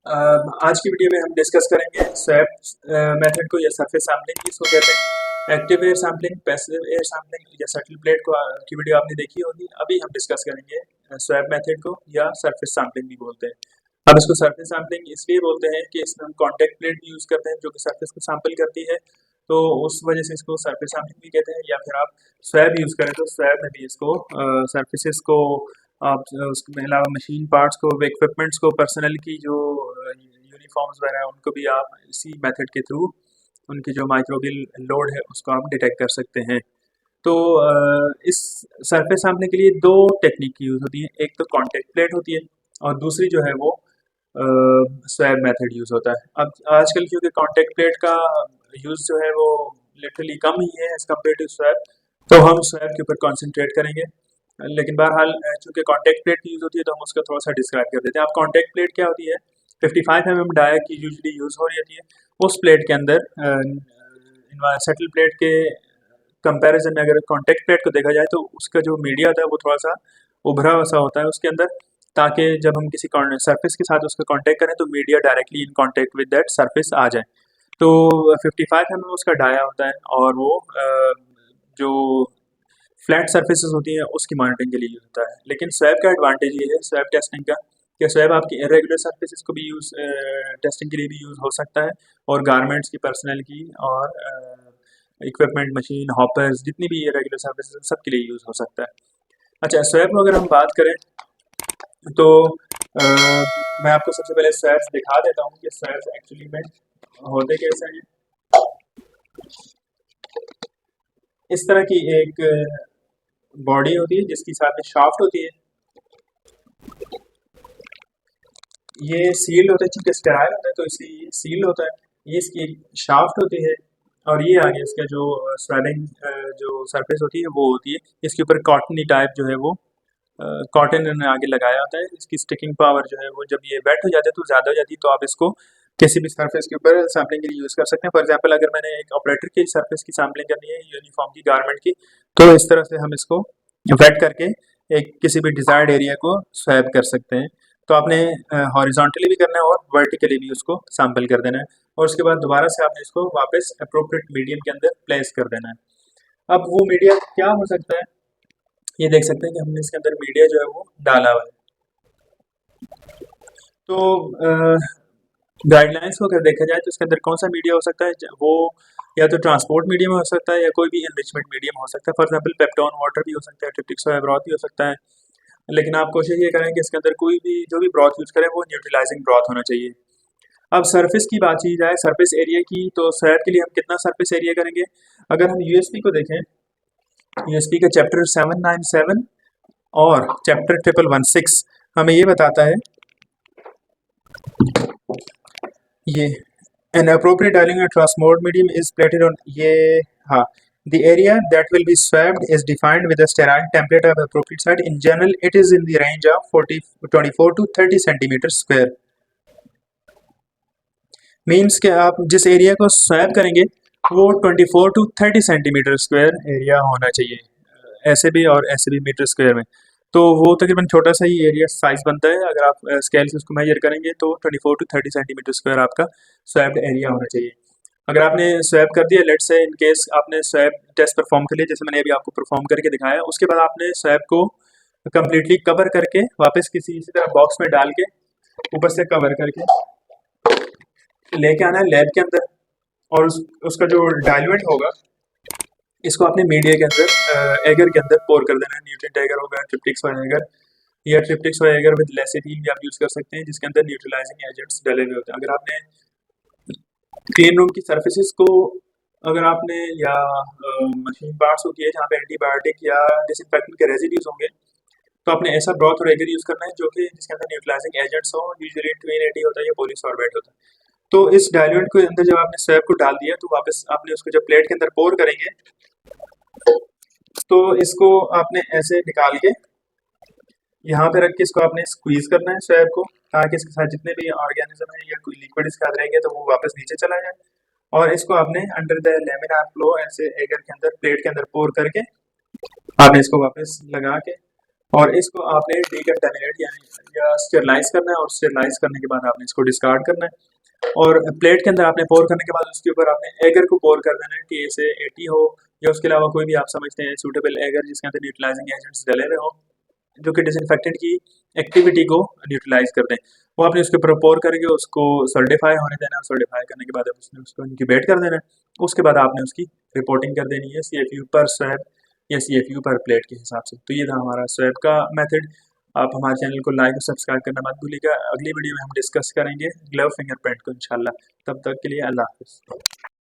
आज की वीडियो में हम डिस्कस करेंगे स्वैप मेथड को या सरफेस सैम्पलिंग इसको कहते हैं। Active air sampling, passive air sampling या सटल प्लेट को की वीडियो आपने देखी होगी। अभी हम डिस्कस करेंगे स्वैप मेथड को या सरफेस सैम्पलिंग भी बोलते हैं। अब इसको सरफेस सैम्पलिंग इसलिए बोलते हैं कि इसमें हम कॉन्टैक्ट प्लेट भी यूज़ करते हैं जो कि सरफेस को सैम्पल करती है, तो उस वजह से इसको सरफेस सैम्पलिंग भी कहते हैं। या फिर आप स्वैब यूज़ करें तो स्वैब में भी इसको सरफेसेस को आप उसके अलावा मशीन पार्ट्स को, इक्विपमेंट्स को, पर्सनल की जो यूनिफॉर्म्स वगैरह हैं उनको भी आप इसी मेथड के थ्रू उनकी जो माइक्रोबियल लोड है उसको आप डिटेक्ट कर सकते हैं। तो इस सरफेस सैम्पलिंग के लिए दो टेक्निक की यूज़ होती है। एक तो कॉन्टैक्ट प्लेट होती है और दूसरी जो है वो स्वैब मेथड यूज़ होता है। अब आजकल क्योंकि कॉन्टैक्ट प्लेट का यूज़ जो है वो लिटरली कम ही है एज़ कम्पेयर टू स्वैब, तो हम स्वैब के ऊपर कॉन्सेंट्रेट करेंगे। लेकिन बहरहाल चूँकि कॉन्टैक्ट प्लेट की यूज़ होती है तो हम उसका थोड़ा सा डिस्क्राइब कर देते हैं। अब कॉन्टैक्ट प्लेट क्या होती है? 55 mm डाया की यूजुअली यूज़ हो रही होती है। उस प्लेट के अंदर सेटल प्लेट के कंपैरिजन में अगर कॉन्टैक्ट प्लेट को देखा जाए तो उसका जो मीडिया होता है वो थोड़ा सा उभरा सा होता है उसके अंदर, ताकि जब हम किसी सरफेस के साथ उसका कांटेक्ट करें तो media directly in contact with that surface आ जाए। तो 55 mm उसका डाया होता है और वो जो फ्लैट सर्फेसेस होती हैं उसकी मॉनिटरिंग के लिए यूज़ होता है। लेकिन स्वैब का एडवांटेज ये है स्वैब टेस्टिंग का कि स्वैब आपकी इरेगुलर सर्फेसेस को भी यूज़ टेस्टिंग के लिए भी यूज़ हो सकता है, और गारमेंट्स की, पर्सनल की, और इक्विपमेंट, मशीन, हॉपर्स, जितनी भी इरेगुलर सर्फेसेस हैं सबके लिए यूज़ हो सकता है। अच्छा, स्वैब में अगर हम बात करें तो मैं आपको सबसे पहले स्वैब्स दिखा देता हूँ कि स्वैब्स एक्चुअली में होते कैसे हैं। इस तरह की एक बॉडी होती है जिसकी साथ में शाफ्ट होती है। ये सील्ड होता है, चूंकि स्टेराइल होता है तो इसी सील्ड होता है। ये इसकी शाफ्ट होती है और ये आगे इसका जो स्वेलिंग जो सरफेस होती है वो होती है। इसके ऊपर कॉटनी टाइप जो है वो कॉटन इन्होंने आगे लगाया होता है। इसकी स्टिकिंग पावर जो है वो जब ये वेट हो जाता है तो ज़्यादा हो जाती है, तो आप इसको किसी भी सरफेस के ऊपर सैम्पलिंग के लिए यूज़ कर सकते हैं। फॉर एग्जांपल अगर मैंने एक ऑपरेटर की सरफेस की सैम्पलिंग करनी है यूनिफॉर्म की, गारमेंट की, तो इस तरह से हम इसको वेट करके एक किसी भी डिजायर्ड एरिया को स्वैप कर सकते हैं। तो आपने हॉरिजॉन्टली भी करना है और वर्टिकली भी उसको सैम्पल कर देना है, और उसके बाद दोबारा से आपने इसको वापस अप्रोप्रिएट मीडियम के अंदर प्लेस कर देना है। अब वो मीडिया क्या हो सकता है, ये देख सकते हैं कि हमने इसके अंदर मीडिया जो है वो डाला हुआ है। तो गाइडलाइंस को अगर देखा जाए तो इसके अंदर कौन सा मीडिया हो सकता है, वो या तो ट्रांसपोर्ट मीडियम हो सकता है या कोई भी इनरिचमेंट मीडियम हो सकता है। फॉर एग्जांपल पेप्टोन वाटर भी हो सकता है, ट्रिप्टिक सोया ब्रॉथ भी हो सकता है। लेकिन आप कोशिश ये करें कि इसके अंदर कोई भी जो भी ब्रॉथ यूज़ करें वो न्यूट्रलाइजिंग ब्रॉथ होना चाहिए। अब सरफेस की बात की जाए, सरफेस एरिया की, तो स्वैप के लिए हम कितना सरफेस एरिया करेंगे? अगर हम यूएसपी को देखें, यूएसपी का चैप्टर 797 और चैप्टर 1116 हमें ये बताता है, ये an appropriate dialing and transport medium is plated on ये, हाँ, the area that will be swabbed is defined with a sterile template of appropriate size. In general it is in the range of 24 to 30 centimeter square. Means कि आप जिस area को swap करेंगे वो 24 to 30 centimetre square area होना चाहिए, ऐसे भी और ऐसे भी मीटर स्क्वायर में। तो वो तकरीबन छोटा सा ही एरिया साइज बनता है। अगर आप स्केल से उसको मेजर करेंगे तो 24 टू 30 सेंटीमीटर स्क्वायर आपका स्वैप्ड एरिया होना चाहिए। अगर आपने स्वैप कर दिया, लेट से इन केस आपने स्वैप टेस्ट परफॉर्म कर लिया जैसे मैंने अभी आपको परफॉर्म करके दिखाया, उसके बाद आपने स्वैप को कम्प्लीटली कवर करके वापस किसी इसी तरह बॉक्स में डाल के ऊपर से कवर करके लेके आना है लैब के अंदर, और उसका जो डाइल्यूएंट होगा इसको अपने मीडिया के अंदर एगर के अंदर पोर कर देना है। न्यूट्रिएंट एगर होगा, ट्रिप्टिक्स वाला एगर, या ट्रिप्टिक्स वाला एगर विद लेसिथिन भी आप यूज़ कर सकते हैं जिसके अंदर न्यूट्रलाइजिंग एजेंट्स डले हुए होते हैं। अगर आपने क्लीन रूम की सर्फेसिस को अगर आपने या मशीन पार्ट्स होती है जहाँ पे एंटीबायोटिक या डिसइंफेक्टेंट के रेजिड्यूज होंगे, तो आपने ऐसा ब्रॉथ और एगर यूज़ करना है जो कि जिसके अंदर न्यूट्रलाइजिंग एजेंट्स हो, यूजुअली ट्विन होता है या पॉलीसॉर्बेट होता है। तो इस डाइल्यूएंट के अंदर जब आपने स्वैप को डाल दिया तो वापस आपने उसको जब प्लेट के अंदर पोर करेंगे तो इसको आपने ऐसे निकाल के यहाँ पे रख के इसको आपने स्क्वीज करना है स्वैप को, ताकि इसके साथ जितने भी ऑर्गेनिज्म है या कोई लिक्विड इसके साथ रहेंगे तो वो वापस नीचे चला जाए। और इसको आपने अंडर द लेमिनार फ्लो ऐसे एगर के अंदर प्लेट के अंदर पोर करके आपने इसको वापस लगा के और इसको आपने डीकंटामिनेट यानी या स्टेरलाइज करना है, और स्टेरलाइज करने के बाद आपने इसको डिस्कार्ड करना है। और प्लेट के अंदर आपने पोर करने के बाद उसके ऊपर आपने एगर को पोर कर देना है, TA से 80 हो या उसके अलावा कोई भी आप समझते हैं सूटेबल एगर जिसके अंदर न्यूट्रलाइजिंग एजेंट्स डले हुए हों, जो कि डिसइंफेक्टेंट की एक्टिविटी को न्यूट्रलाइज कर दें। वो आपने उसके ऊपर पोर करके उसको सोल्डिफाई होने देना है। सोल्डिफाई करने के बाद उसने उसको इंक्यूबेट कर देना है। उसके बाद आपने उसकी रिपोर्टिंग कर देनी है CFU पर स्वैब या CFU पर प्लेट के हिसाब से। तो ये था हमारा स्वैब का मेथड। आप हमारे चैनल को लाइक और सब्सक्राइब करना मत भूलिएगा। अगली वीडियो में हम डिस्कस करेंगे ग्लव फिंगरप्रिंट को इंशाल्लाह। तब तक के लिए अल्लाह हाफ़िज़।